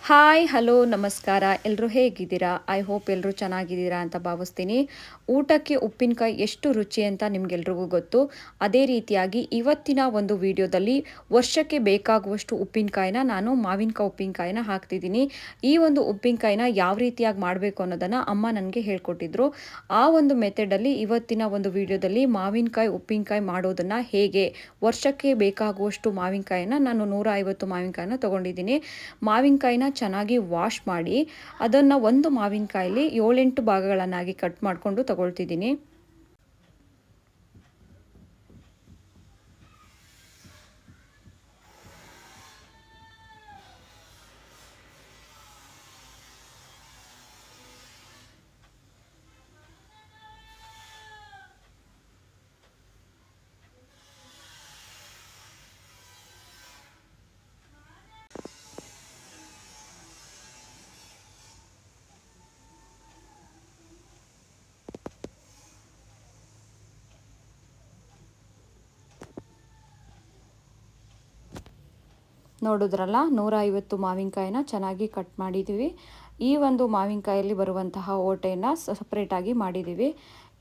Hi hello ನಮಸ್ಕಾರ ಎಲ್ಲರೂ ಹೇಗಿದ್ದೀರಾ? ಐ ಹೋಪ್ ಎಲ್ಲರೂ ಚೆನ್ನಾಗಿದ್ದೀರಾ ಅಂತ ಭಾವಿಸ್ತೀನಿ. ಊಟಕ್ಕೆ ಉಪ್ಪಿನಕಾಯಿ ಎಷ್ಟು ರುಚಿ ಅಂತ ನಿಮಗೆಲ್ರಿಗೂ ಗೊತ್ತು. ಅದೇ ರೀತಿಯಾಗಿ ಇವತ್ತಿನ ಒಂದು ವಿಡಿಯೋದಲ್ಲಿ ವರ್ಷಕ್ಕೆ ಬೇಕಾಗುವಷ್ಟು ಉಪ್ಪಿನಕಾಯಿನ ನಾನು ಮಾವಿನಕಾಯಿ ಉಪ್ಪಿನಕಾಯಿನ ಹಾಕ್ತಿದ್ದೀನಿ. ಈ ಒಂದು ಉಪ್ಪಿನಕಾಯಿನ ಯಾವ ರೀತಿಯಾಗಿ ಮಾಡಬೇಕು ಅನ್ನೋದನ್ನು ಅಮ್ಮ ನನಗೆ ಹೇಳ್ಕೊಟ್ಟಿದ್ರು. ಆ ಒಂದು ಮೆಥಡಲ್ಲಿ ಇವತ್ತಿನ ಒಂದು ವಿಡಿಯೋದಲ್ಲಿ ಮಾವಿನಕಾಯಿ ಉಪ್ಪಿನಕಾಯಿ ಮಾಡೋದನ್ನು ಹೇಗೆ, ವರ್ಷಕ್ಕೆ ಬೇಕಾಗುವಷ್ಟು ಮಾವಿನಕಾಯಿನ ನಾನು 150 ಮಾವಿನಕಾಯಿನ ತೊಗೊಂಡಿದ್ದೀನಿ. ಮಾವಿನಕಾಯಿನ ಚೆನ್ನಾಗಿ ವಾಶ್ ಮಾಡಿ ಅದನ್ನು ಒಂದು ಮಾವಿನಕಾಯಲ್ಲಿ 7-8 ಭಾಗಗಳನ್ನಾಗಿ ಕಟ್ ಮಾಡಿಕೊಂಡು ತಗೊಳ್ತಿದ್ದೀನಿ. ನೋಡಿದ್ರಲ್ಲ, 150 ಮಾವಿನಕಾಯಿನ ಚೆನ್ನಾಗಿ ಕಟ್ ಮಾಡಿದ್ದೀವಿ. ಈ ಒಂದು ಮಾವಿನಕಾಯಲ್ಲಿ ಬರುವಂತಹ ಓಟೆಯನ್ನು ಸಪ್ರೇಟಾಗಿ ಮಾಡಿದ್ದೀವಿ.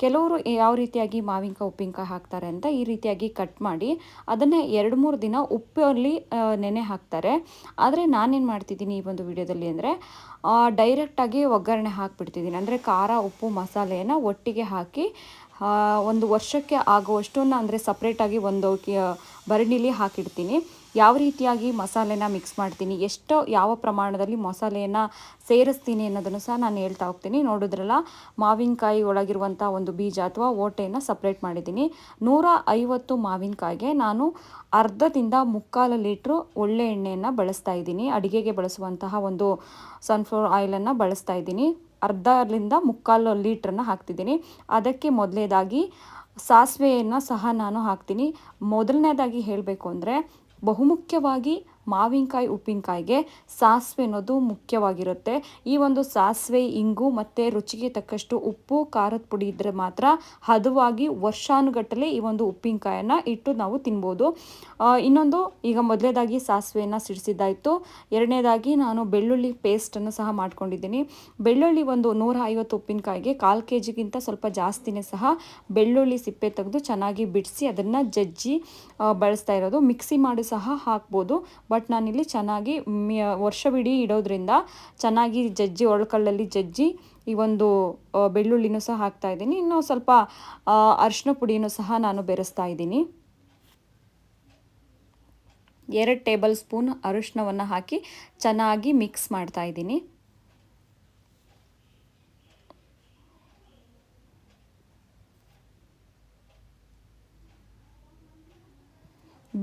ಕೆಲವರು ಯಾವ ರೀತಿಯಾಗಿ ಮಾವಿನಕಾಯಿ ಉಪ್ಪಿನಕಾಯಿ ಹಾಕ್ತಾರೆ ಅಂತ ಈ ರೀತಿಯಾಗಿ ಕಟ್ ಮಾಡಿ ಅದನ್ನೇ 2-3 ದಿನ ಉಪ್ಪಲ್ಲಿ ನೆನೆ ಹಾಕ್ತಾರೆ. ಆದರೆ ನಾನೇನು ಮಾಡ್ತಿದ್ದೀನಿ ಈ ಒಂದು ವಿಡಿಯೋದಲ್ಲಿ ಅಂದರೆ ಡೈರೆಕ್ಟಾಗಿ ಒಗ್ಗರಣೆ ಹಾಕಿಬಿಡ್ತಿದ್ದೀನಿ. ಅಂದರೆ ಖಾರ, ಉಪ್ಪು, ಮಸಾಲೆಯನ್ನು ಒಟ್ಟಿಗೆ ಹಾಕಿ ಒಂದು ವರ್ಷಕ್ಕೆ ಆಗುವಷ್ಟನ್ನು ಅಂದರೆ ಸಪ್ರೇಟಾಗಿ ಒಂದು ಭರಣಿಲಿ ಹಾಕಿಡ್ತೀನಿ. ಯಾವ ರೀತಿಯಾಗಿ ಮಸಾಲೆನ ಮಿಕ್ಸ್ ಮಾಡ್ತೀನಿ, ಎಷ್ಟು ಯಾವ ಪ್ರಮಾಣದಲ್ಲಿ ಮಸಾಲೆಯನ್ನು ಸೇರಿಸ್ತೀನಿ ಅನ್ನೋದನ್ನು ಸಹ ನಾನು ಹೇಳ್ತಾ ಹೋಗ್ತೀನಿ. ನೋಡಿದ್ರಲ್ಲ, ಮಾವಿನಕಾಯಿ ಒಳಗಿರುವಂಥ ಒಂದು ಬೀಜ ಅಥವಾ ಓಟೆಯನ್ನು ಸಪ್ರೇಟ್ ಮಾಡಿದ್ದೀನಿ. 150 ಮಾವಿನಕಾಯಿಗೆ ನಾನು ಅರ್ಧದಿಂದ 3/4 ಲೀಟ್ರು ಒಳ್ಳೆ ಎಣ್ಣೆಯನ್ನು ಬಳಸ್ತಾ ಇದ್ದೀನಿ. ಅಡುಗೆಗೆ ಬಳಸುವಂತಹ ಒಂದು ಸನ್ಫ್ಲವರ್ ಆಯಿಲನ್ನು ಬಳಸ್ತಾ ಇದ್ದೀನಿ. ಅರ್ಧದಿಂದ 3/4 ಲೀಟ್ರನ್ನು ಹಾಕ್ತಿದ್ದೀನಿ. ಅದಕ್ಕೆ ಮೊದಲನೇದಾಗಿ ಸಾಸಿವೆಯನ್ನು ಸಹ ನಾನು ಹಾಕ್ತೀನಿ. ಮೊದಲನೇದಾಗಿ ಹೇಳಬೇಕು ಅಂದರೆ ಬಹುಮುಖ್ಯವಾಗಿ ಮಾವಿನಕಾಯಿ ಉಪ್ಪಿನಕಾಯಿಗೆ ಸಾಸಿವೆ ಅನ್ನೋದು ಮುಖ್ಯವಾಗಿರುತ್ತೆ. ಈ ಒಂದು ಸಾಸಿವೆ, ಇಂಗು ಮತ್ತು ರುಚಿಗೆ ತಕ್ಕಷ್ಟು ಉಪ್ಪು, ಖಾರದ ಪುಡಿ ಇದ್ದರೆ ಮಾತ್ರ ಹದವಾಗಿ ವರ್ಷಾನುಗಟ್ಟಲೆ ಈ ಒಂದು ಉಪ್ಪಿನಕಾಯನ್ನು ಇಟ್ಟು ನಾವು ತಿನ್ಬೋದು. ಇನ್ನೊಂದು, ಈಗ ಮೊದಲನೇದಾಗಿ ಸಾಸಿವೆಯನ್ನು ಸಿಡಿಸಿದ್ದಾಯಿತು. ಎರಡನೇದಾಗಿ ನಾನು ಬೆಳ್ಳುಳ್ಳಿ ಪೇಸ್ಟನ್ನು ಸಹ ಮಾಡ್ಕೊಂಡಿದ್ದೀನಿ. ಬೆಳ್ಳುಳ್ಳಿ ಒಂದು 150 ಉಪ್ಪಿನಕಾಯಿಗೆ 1/4 kgಗಿಂತ ಸ್ವಲ್ಪ ಜಾಸ್ತಿನೇ ಸಹ ಬೆಳ್ಳುಳ್ಳಿ ಸಿಪ್ಪೆ ತೆಗೆದು ಚೆನ್ನಾಗಿ ಬಿಡಿಸಿ ಅದನ್ನು ಜಜ್ಜಿ ಬಳಸ್ತಾ ಇರೋದು. ಮಿಕ್ಸಿ ಮಾಡಿ ಸಹ ಹಾಕ್ಬೋದು, ಬಟ್ ನಾನಿಲ್ಲಿ ಚೆನ್ನಾಗಿ ವರ್ಷವಿಡೀ ಇಡೋದ್ರಿಂದ ಚೆನ್ನಾಗಿ ಜಜ್ಜಿ ಒರಳುಕಲ್ಲಲ್ಲಿ ಜಜ್ಜಿ ಈ ಒಂದು ಬೆಳ್ಳುಳ್ಳಿನೂ ಸಹ ಹಾಕ್ತಾ ಇದ್ದೀನಿ. ಇನ್ನು ಸ್ವಲ್ಪ ಅರಿಶಿನ ಪುಡಿನೂ ಸಹ ನಾನು ಬೆರೆಸ್ತಾ ಇದ್ದೀನಿ. 2 ಟೇಬಲ್ ಸ್ಪೂನ್ ಅರಿಶಿನವನ್ನು ಹಾಕಿ ಚೆನ್ನಾಗಿ ಮಿಕ್ಸ್ ಮಾಡ್ತಾ ಇದ್ದೀನಿ.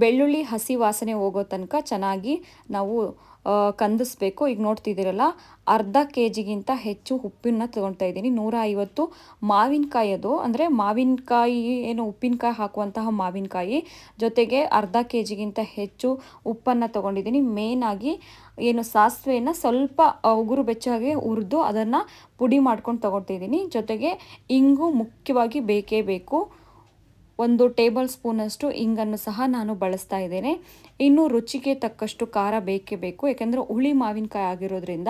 ಬೆಳ್ಳುಳ್ಳಿ ಹಸಿ ವಾಸನೆ ಹೋಗೋ ತನಕ ಚೆನ್ನಾಗಿ ನಾವು ಕಂದಿಸ್ಬೇಕು. ಈಗ ನೋಡ್ತಿದ್ದೀರಲ್ಲ, ಅರ್ಧ kgಗಿಂತ ಹೆಚ್ಚು ಉಪ್ಪನ್ನು ತೊಗೊಳ್ತಾ ಇದ್ದೀನಿ. 150 ಮಾವಿನಕಾಯಿ, ಅಂದರೆ ಮಾವಿನಕಾಯಿ ಏನು ಉಪ್ಪಿನಕಾಯಿ ಹಾಕುವಂತಹ ಮಾವಿನಕಾಯಿ ಜೊತೆಗೆ ಅರ್ಧ kgಗಿಂತ ಹೆಚ್ಚು ಉಪ್ಪನ್ನು ತೊಗೊಂಡಿದ್ದೀನಿ. ಮೇಯ್ನಾಗಿ ಏನು ಸಾಸಿವೆಯನ್ನು ಸ್ವಲ್ಪ ಉಗುರು ಬೆಚ್ಚಗೆ ಹುರಿದು ಅದನ್ನು ಪುಡಿ ಮಾಡ್ಕೊಂಡು ತೊಗೊಳ್ತಿದ್ದೀನಿ. ಜೊತೆಗೆ ಇಂಗು ಮುಖ್ಯವಾಗಿ ಬೇಕೇ ಬೇಕು. 1 ಟೇಬಲ್ ಸ್ಪೂನಷ್ಟು ಇಂಗನ್ನು ಸಹ ನಾನು ಬಳಸ್ತಾ ಇದ್ದೇನೆ. ಇನ್ನು ರುಚಿಗೆ ತಕ್ಕಷ್ಟು ಖಾರ ಬೇಕೇ ಬೇಕು, ಯಾಕೆಂದರೆ ಹುಳಿ ಮಾವಿನಕಾಯಿ ಆಗಿರೋದ್ರಿಂದ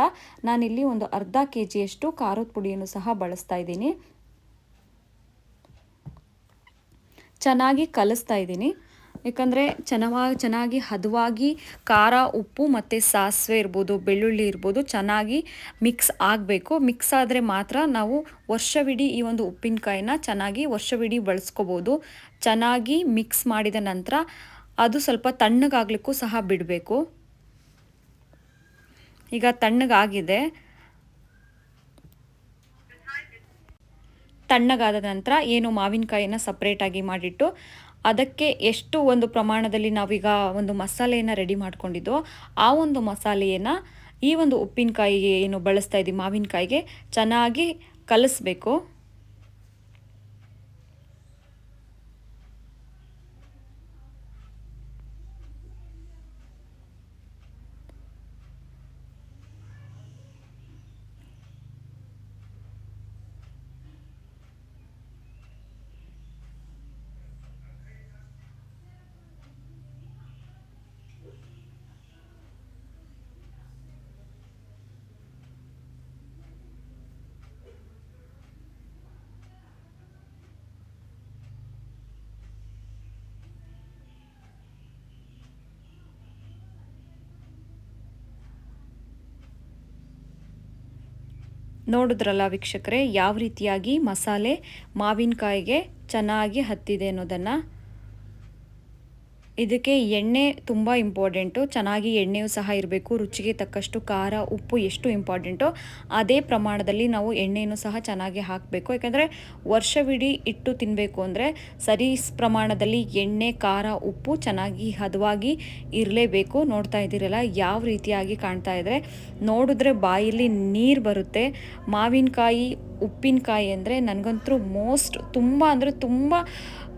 ನಾನಿಲ್ಲಿ ಒಂದು ಅರ್ಧ kgಯಷ್ಟು ಖಾರದ ಪುಡಿಯನ್ನು ಸಹ ಬಳಸ್ತಾ ಇದ್ದೀನಿ. ಚೆನ್ನಾಗಿ ಕಲಿಸ್ತಾ ಇದ್ದೀನಿ, ಯಾಕಂದರೆ ಚೆನ್ನಾಗಿ ಹದವಾಗಿ ಖಾರ, ಉಪ್ಪು ಮತ್ತು ಸಾಸಿವೆ ಇರ್ಬೋದು, ಬೆಳ್ಳುಳ್ಳಿ ಇರ್ಬೋದು ಚೆನ್ನಾಗಿ ಮಿಕ್ಸ್ ಆಗಬೇಕು. ಮಿಕ್ಸ್ ಆದರೆ ಮಾತ್ರ ನಾವು ವರ್ಷವಿಡೀ ಈ ಒಂದು ಉಪ್ಪಿನಕಾಯಿನ ಚೆನ್ನಾಗಿ ವರ್ಷವಿಡೀ ಬಳಸ್ಕೋಬೋದು. ಚೆನ್ನಾಗಿ ಮಿಕ್ಸ್ ಮಾಡಿದ ನಂತರ ಅದು ಸ್ವಲ್ಪ ತಣ್ಣಗಾಗಲಿಕ್ಕೂ ಸಹ ಬಿಡಬೇಕು. ಈಗ ತಣ್ಣಗಾಗಿದೆ. ತಣ್ಣಗಾದ ನಂತರ ಏನು ಮಾವಿನಕಾಯಿನ ಸಪ್ರೇಟಾಗಿ ಮಾಡಿಟ್ಟು ಅದಕ್ಕೆ ಎಷ್ಟು ಒಂದು ಪ್ರಮಾಣದಲ್ಲಿ ನಾವೀಗ ಒಂದು ಮಸಾಲೆಯನ್ನು ರೆಡಿ ಮಾಡ್ಕೊಂಡಿದ್ದೋ ಆ ಒಂದು ಮಸಾಲೆಯನ್ನು ಈ ಒಂದು ಉಪ್ಪಿನಕಾಯಿಗೆ ಏನು ಬಳಸ್ತಾ ಇದ್ದೀವಿ ಮಾವಿನಕಾಯಿಗೆ ಚೆನ್ನಾಗಿ ಕಲಿಸ್ಬೇಕು. ನೋಡಿದ್ರಲ್ಲ ವೀಕ್ಷಕರೇ, ಯಾವ ರೀತಿಯಾಗಿ ಮಸಾಲೆ ಮಾವಿನಕಾಯಿಗೆ ಚೆನ್ನಾಗಿ ಹತ್ತಿದೆ ಅನ್ನೋದನ್ನು. ಇದಕ್ಕೆ ಎಣ್ಣೆ ತುಂಬ ಇಂಪಾರ್ಟೆಂಟು. ಚೆನ್ನಾಗಿ ಎಣ್ಣೆಯೂ ಸಹ ಇರಬೇಕು. ರುಚಿಗೆ ತಕ್ಕಷ್ಟು ಖಾರ ಉಪ್ಪು ಎಷ್ಟು ಇಂಪಾರ್ಟೆಂಟೋ ಅದೇ ಪ್ರಮಾಣದಲ್ಲಿ ನಾವು ಎಣ್ಣೆಯನ್ನು ಸಹ ಚೆನ್ನಾಗಿ ಹಾಕಬೇಕು. ಯಾಕಂದರೆ ವರ್ಷವಿಡೀ ಇಟ್ಟು ತಿನ್ನಬೇಕು ಅಂದರೆ ಸರಿ ಪ್ರಮಾಣದಲ್ಲಿ ಎಣ್ಣೆ ಖಾರ ಉಪ್ಪು ಚೆನ್ನಾಗಿ ಹದವಾಗಿ ಇರಲೇಬೇಕು. ನೋಡ್ತಾ ಇದ್ದೀರಲ್ಲ ಯಾವ ರೀತಿಯಾಗಿ ಕಾಣ್ತಾ ಇದ್ದರೆ, ನೋಡಿದ್ರೆ ಬಾಯಲ್ಲಿ ನೀರು ಬರುತ್ತೆ. ಮಾವಿನಕಾಯಿ ಉಪ್ಪಿನಕಾಯಿ ಅಂದರೆ ನನಗಂತೂ ತುಂಬ ಅಂದರೆ ತುಂಬ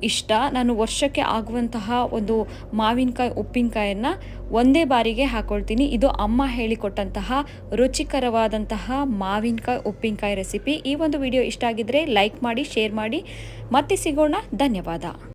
ಇಷ್ಟ. ನಾನು ವರ್ಷಕ್ಕೆ ಆಗುವಂತಹ ಒಂದು ಮಾವಿನಕಾಯಿ ಉಪ್ಪಿನಕಾಯನ್ನು ಒಂದೇ ಬಾರಿಗೆ ಹಾಕ್ಕೊಳ್ತೀನಿ. ಇದು ಅಮ್ಮ ಹೇಳಿಕೊಟ್ಟಂತಹ ರುಚಿಕರವಾದಂತಹ ಮಾವಿನಕಾಯಿ ಉಪ್ಪಿನಕಾಯಿ ರೆಸಿಪಿ. ಈ ಒಂದು ವಿಡಿಯೋ ಇಷ್ಟ ಆಗಿದ್ದರೆ ಲೈಕ್ ಮಾಡಿ, ಶೇರ್ ಮಾಡಿ. ಮತ್ತೆ ಸಿಗೋಣ. ಧನ್ಯವಾದ.